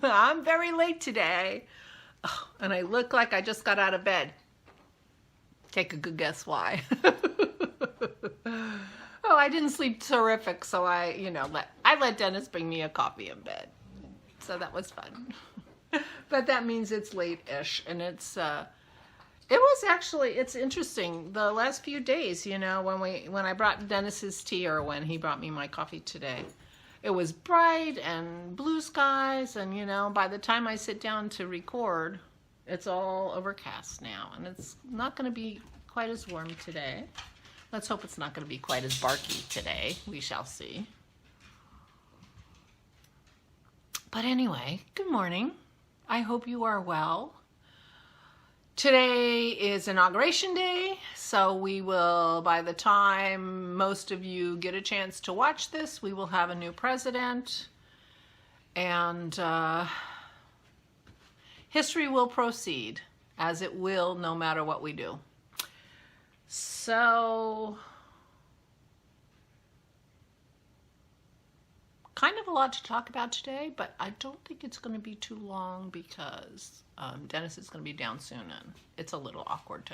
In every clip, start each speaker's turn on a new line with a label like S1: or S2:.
S1: I'm very late today. Oh, and I look like I just got out of bed. Take a good guess why. Oh, I didn't sleep terrific, so I let Dennis bring me a coffee in bed. So that was fun. But that means it's late-ish, and it's interesting. The last few days, when I brought Dennis's tea, or when he brought me my coffee today, it was bright and blue skies, and by the time I sit down to record, it's all overcast now, and it's not going to be quite as warm today. Let's hope it's not going to be quite as barky today. We shall see. But anyway, good morning. I hope you are well. Today is Inauguration Day, so we will, by the time most of you get a chance to watch this, we will have a new president, and history will proceed, as it will no matter what we do. So, kind of a lot to talk about today, but I don't think it's going to be too long because Dennis is going to be down soon, and it's a little awkward to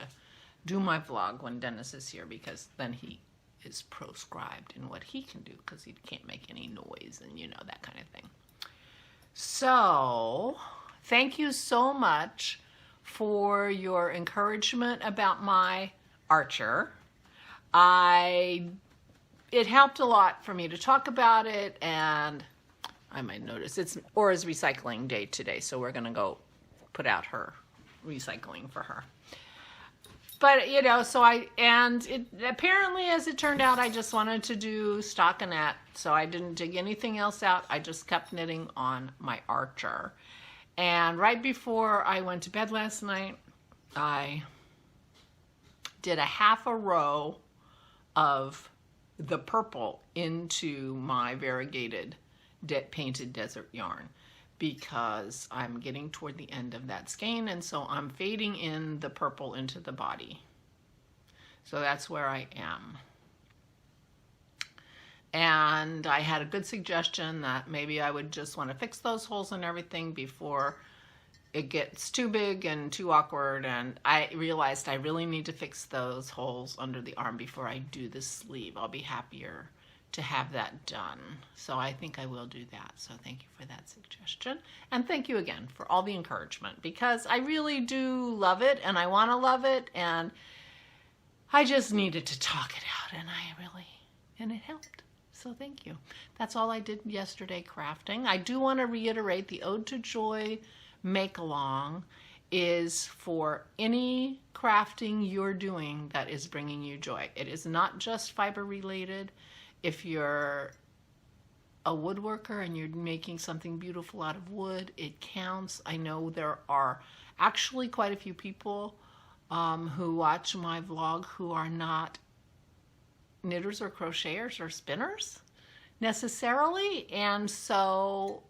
S1: do my vlog when Dennis is here, because then he is proscribed in what he can do because he can't make any noise and that kind of thing. So, thank you so much for your encouragement about my Archer. It helped a lot for me to talk about it, and I might notice it's Aura's recycling day today, so we're gonna go put out her recycling for her. But apparently, as it turned out, I just wanted to do stockinette, so I didn't dig anything else out. I just kept knitting on my Archer. And right before I went to bed last night, I did a half a row of the purple into my variegated painted desert yarn, because I'm getting toward the end of that skein, and so I'm fading in the purple into the body. So that's where I am. And I had a good suggestion that maybe I would just want to fix those holes and everything before it gets too big and too awkward, and I realized I really need to fix those holes under the arm before I do the sleeve. I'll be happier to have that done. So I think I will do that. So thank you for that suggestion. And thank you again for all the encouragement, because I really do love it, and I want to love it, and I just needed to talk it out, and it helped. So thank you. That's all I did yesterday crafting. I do want to reiterate the Ode to Joy make-along is for any crafting you're doing that is bringing you joy. It is not just fiber related. If you're a woodworker and you're making something beautiful out of wood, it counts. I know there are actually quite a few people who watch my vlog who are not knitters or crocheters or spinners necessarily, and so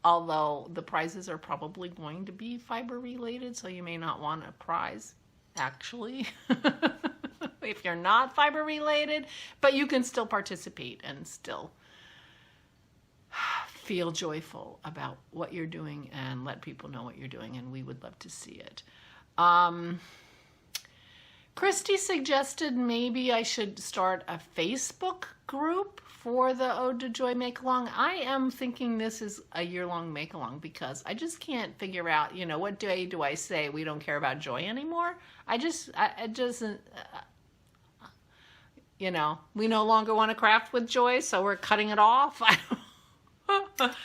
S1: although the prizes are probably going to be fiber related, so you may not want a prize actually if you're not fiber related, but you can still participate and still feel joyful about what you're doing and let people know what you're doing, and we would love to see it. Christy suggested maybe I should start a Facebook group for the Ode to Joy make-along. I am thinking this is a year-long make-along because I just can't figure out, what day do I say we don't care about joy anymore? We no longer want to craft with joy, so we're cutting it off.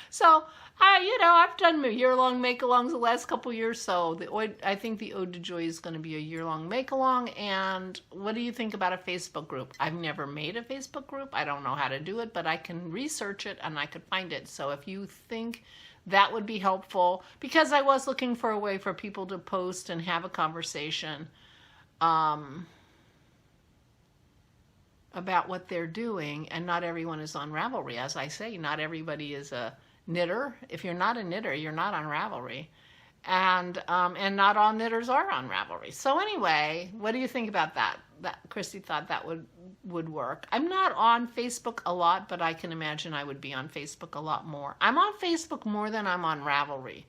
S1: So, I've done year-long make-alongs the last couple years, so I think the Ode to Joy is going to be a year-long make-along. And what do you think about a Facebook group? I've never made a Facebook group. I don't know how to do it, but I can research it and I could find it. So if you think that would be helpful, because I was looking for a way for people to post and have a conversation about what they're doing, and not everyone is on Ravelry. As I say, not everybody is a knitter. If you're not a knitter, you're not on Ravelry, and not all knitters are on Ravelry. So anyway, what do you think about that? Christy thought that would work. I'm not on Facebook a lot, but I can imagine I would be on Facebook a lot more. I'm on Facebook more than I'm on Ravelry.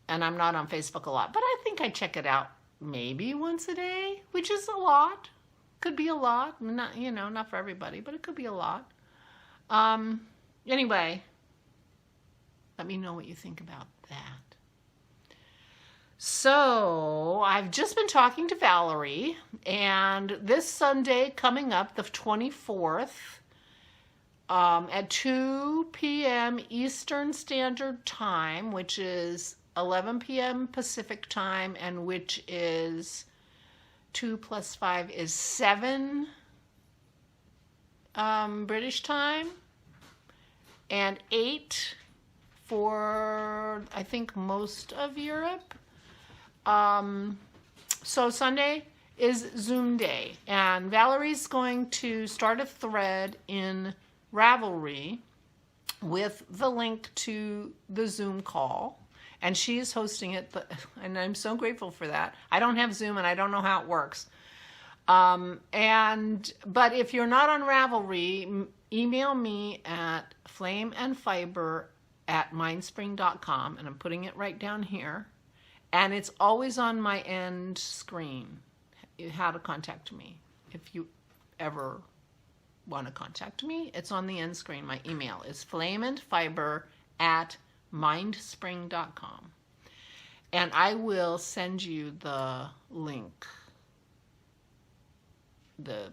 S1: And I'm not on Facebook a lot, but I think I check it out maybe once a day, which is a lot. Could be a lot. Not, not for everybody, but it could be a lot. Anyway, let me know what you think about that. So I've just been talking to Valerie, and this Sunday coming up, the 24th, at 2 p.m. Eastern Standard Time, which is 11 p.m. Pacific Time, and which is 2 plus 5 is 7 British time, and 8 for, I think, most of Europe. So Sunday is Zoom day, and Valerie's going to start a thread in Ravelry with the link to the Zoom call. And she is hosting it, and I'm so grateful for that. I don't have Zoom, and I don't know how it works. But if you're not on Ravelry, email me at flameandfiber@mindspring.com, and I'm putting it right down here. And it's always on my end screen, how to contact me. If you ever want to contact me, it's on the end screen. My email is flameandfiber@mindspring.com, and I will send you the link, the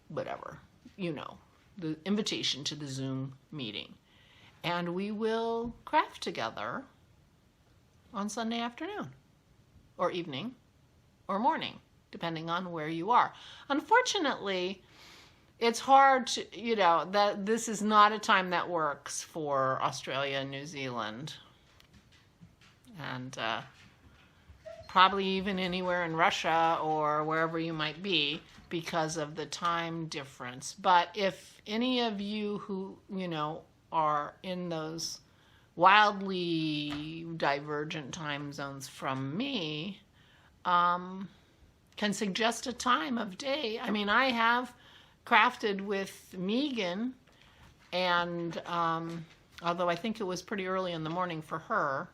S1: whatever, the invitation to the Zoom meeting, and we will craft together on Sunday afternoon or evening or morning, depending on where you are. Unfortunately, it's hard to, that this is not a time that works for Australia and New Zealand, and probably even anywhere in Russia or wherever you might be because of the time difference. But if any of you who, are in those wildly divergent time zones from me, can suggest a time of day. I mean, I have crafted with Megan, and although I think it was pretty early in the morning for her.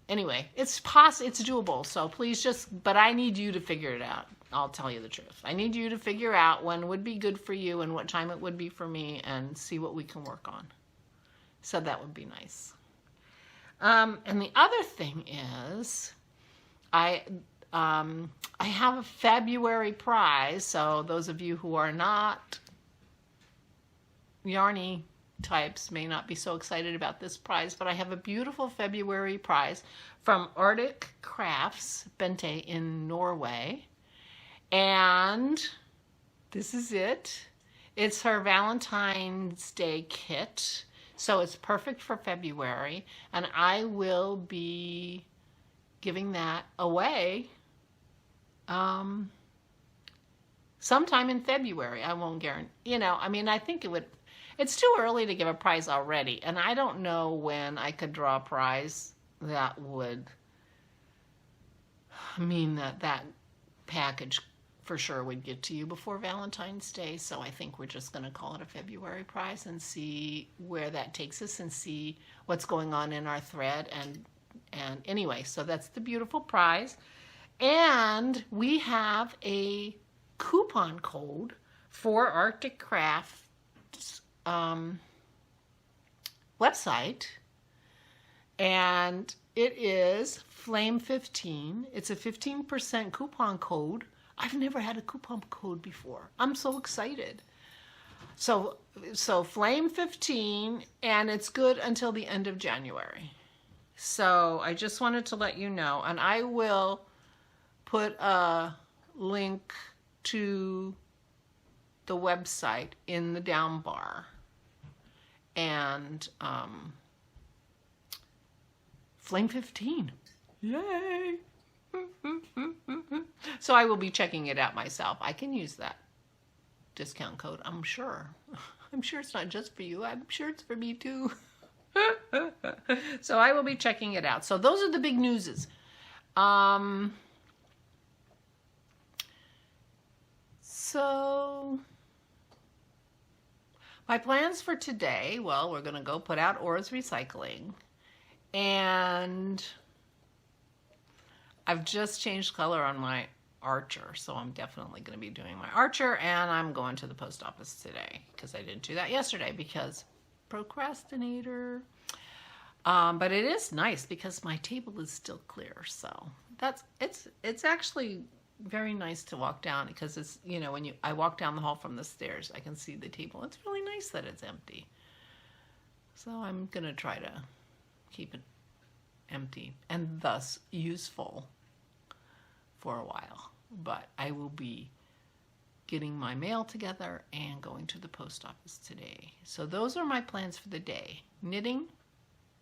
S1: Anyway, it's doable, so please but I need you to figure it out. I'll tell you the truth. I need you to figure out when would be good for you and what time it would be for me, and see what we can work on. So that would be nice. And the other thing is, I have a February prize, so those of you who are not yarny types may not be so excited about this prize, but I have a beautiful February prize from Arctic Crafts, Bente in Norway, and this is it. It's her Valentine's Day kit, so it's perfect for February, and I will be giving that away sometime in February. I won't guarantee, I think it's too early to give a prize already, and I don't know when I could draw a prize that would mean that package for sure would get to you before Valentine's Day. So I think we're just going to call it a February prize and see where that takes us and see what's going on in our thread. And anyway, so that's the beautiful prize. And we have a coupon code for Arctic Crafts website, and it is Flame15. It's a 15% coupon code. I've never had a coupon code before. I'm so excited. So Flame15, and it's good until the end of January. So I just wanted to let you know, and I will put a link to the website in the down bar. And Flame15. Yay! So I will be checking it out myself. I can use that discount code, I'm sure. I'm sure it's not just for you. I'm sure it's for me too. So I will be checking it out. So those are the big newses. So my plans for today, well, we're going to go put out Aura's Recycling. And I've just changed color on my Archer, so I'm definitely going to be doing my Archer, and I'm going to the post office today because I didn't do that yesterday because procrastinator. But it is nice because my table is still clear, so it's actually very nice to walk down because it's, you know, when I walk down the hall from the stairs, I can see the table. It's really nice that it's empty. So I'm going to try to keep it empty and thus useful for a while. But I will be getting my mail together and going to the post office today. So those are my plans for the day. Knitting,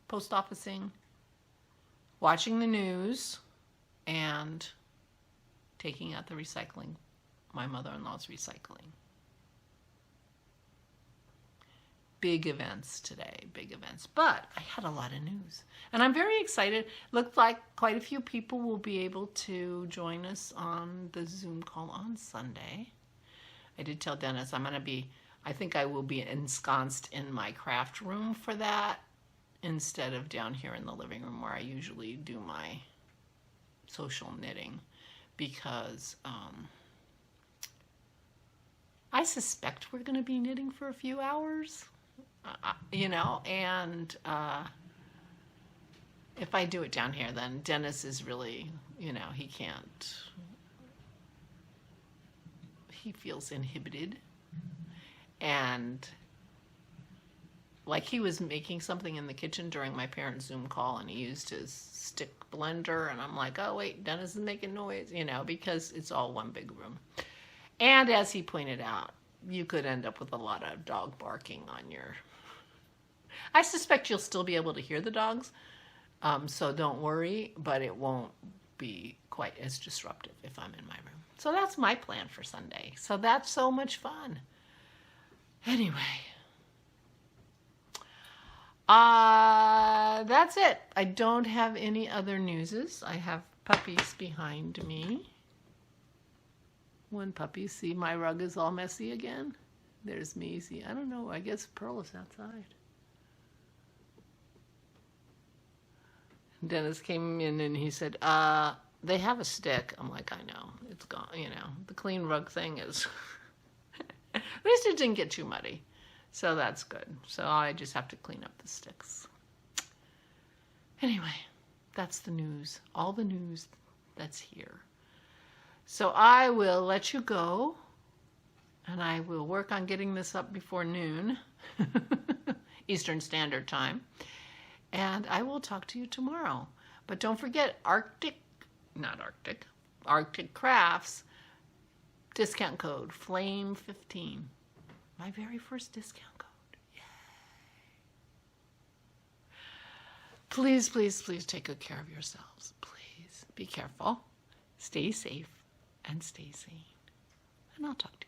S1: post officing, watching the news, and taking out the recycling, my mother-in-law's recycling. Big events today, big events. But I had a lot of news. And I'm very excited. Looked like quite a few people will be able to join us on the Zoom call on Sunday. I did tell Dennis I think I will be ensconced in my craft room for that instead of down here in the living room where I usually do my social knitting, because I suspect we're going to be knitting for a few hours. You know, and if I do it down here, then Dennis is really, you know, he feels inhibited. And like, he was making something in the kitchen during my parents' Zoom call, and he used his stick blender, and I'm like, oh wait, Dennis is making noise, you know, because it's all one big room. And as he pointed out, you could end up with a lot of dog barking on your... I suspect you'll still be able to hear the dogs, so don't worry, but it won't be quite as disruptive if I'm in my room. So that's my plan for Sunday. So that's so much fun. Anyway, that's it. I don't have any other newses. I have puppies behind me. One puppy, see my rug is all messy again. There's Maisie. I don't know, I guess Pearl is outside. Dennis came in and he said, they have a stick. I'm like, I know, it's gone, you know, the clean rug thing is, at least it didn't get too muddy. So that's good. So I just have to clean up the sticks. Anyway, that's the news, all the news that's here. So I will let you go, and I will work on getting this up before noon, Eastern Standard Time. And I will talk to you tomorrow. But don't forget Arctic Crafts discount code, FLAME15. My very first discount code. Yay. Please, please, please take good care of yourselves. Please be careful, stay safe, and stay sane. And I'll talk to you.